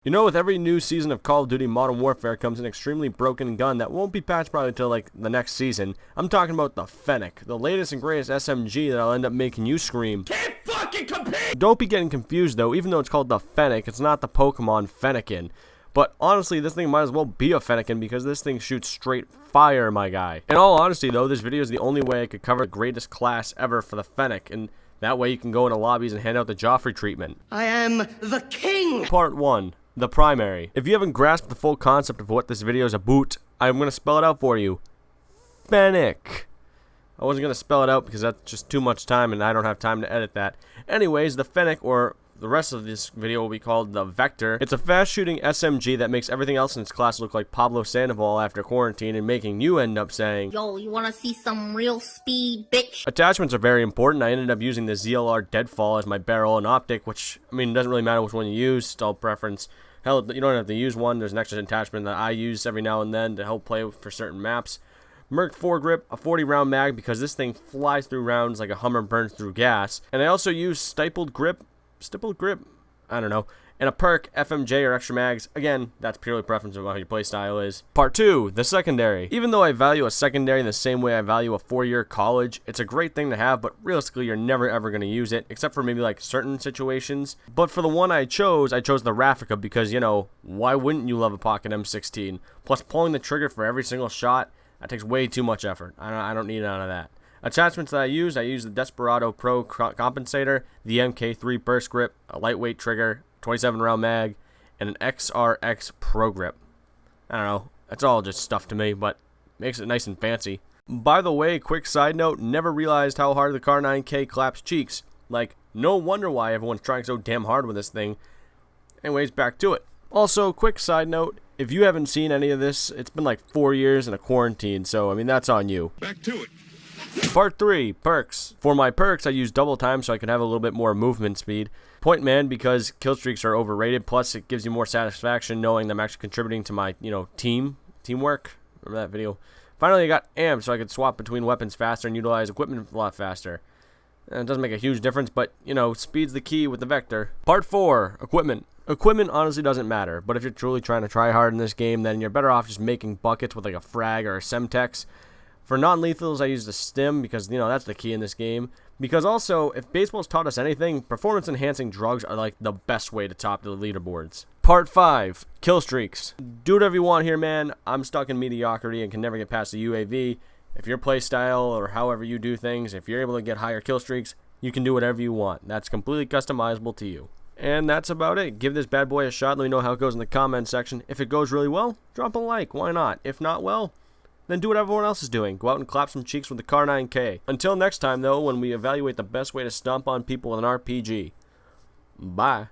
You know, with every new season of Call of Duty Modern Warfare comes an extremely broken gun that won't be patched probably until like the next season. I'm talking about the Fennec, the latest and greatest SMG that'll end up making you scream. Can't fucking compete! Don't be getting confused though, even though it's called the Fennec, it's not the Pokemon Fennekin. But honestly, this thing might as well be a Fennekin because this thing shoots straight fire, my guy. In all honesty though, this video is the only way I could cover the greatest class ever for the Fennec, and that way you can go into lobbies and hand out the Joffrey treatment. I am the king! Part 1. The primary. If you haven't grasped the full concept of what this video is about, I'm going to spell it out for you. Fennec. I wasn't going to spell it out because that's just too much time and I don't have time to edit that. Anyways, the Fennec, or the rest of this video will be called the Vector. It's a fast-shooting SMG that makes everything else in its class look like Pablo Sandoval after quarantine and making you end up saying, "Yo, you wanna see some real speed, bitch?" Attachments are very important. I ended up using the ZLR Deadfall as my barrel and optic, which, I mean, doesn't really matter which one you use, it's all preference. Hell, you don't have to use one. There's an extra attachment that I use every now and then to help play for certain maps. Merc foregrip, a 40 round mag because this thing flies through rounds like a Hummer burns through gas. And I also use stippled grip, I don't know, and a perk, FMJ or extra mags. Again, that's purely preference of how your playstyle is. Part 2, the secondary. Even though I value a secondary in the same way I value a 4-year college, it's a great thing to have, but realistically you're never ever going to use it, except for maybe like certain situations. But for the one I chose the Raffica because, you know, why wouldn't you love a pocket M16? Plus pulling the trigger for every single shot, that takes way too much effort. I don't need none of that. Attachments that I use the Desperado Pro compensator, the MK3 burst grip, a lightweight trigger, 27 round mag, and an XRX Pro grip. I don't know, that's all just stuff to me, but makes it nice and fancy. By the way, quick side note, never realized how hard the Car 9K claps cheeks. Like, no wonder why everyone's trying so damn hard with this thing. Anyways, back to it. Also, quick side note, if you haven't seen any of this, it's been like 4 years in a quarantine, so I mean, that's on you. Back to it. Part 3, perks. For my perks, I use double time so I can have a little bit more movement speed. Point man because killstreaks are overrated, plus it gives you more satisfaction knowing that I'm actually contributing to my, teamwork. Remember that video? Finally, I got amp so I could swap between weapons faster and utilize equipment a lot faster. It doesn't make a huge difference, but, speed's the key with the Vector. Part 4, equipment. Equipment honestly doesn't matter, but if you're truly trying to try hard in this game, then you're better off just making buckets with like a frag or a Semtex. For non-lethals, I use the stim because, that's the key in this game. Because also, if baseball's taught us anything, performance-enhancing drugs are like the best way to top the leaderboards. Part 5, Killstreaks. Do whatever you want here, man. I'm stuck in mediocrity and can never get past the UAV. If your playstyle or however you do things, if you're able to get higher killstreaks, you can do whatever you want. That's completely customizable to you. And that's about it. Give this bad boy a shot. Let me know how it goes in the comment section. If it goes really well, drop a like. Why not? If not, well, then do what everyone else is doing. Go out and clap some cheeks with the Car 9K. Until next time, though, when we evaluate the best way to stomp on people with an RPG. Bye.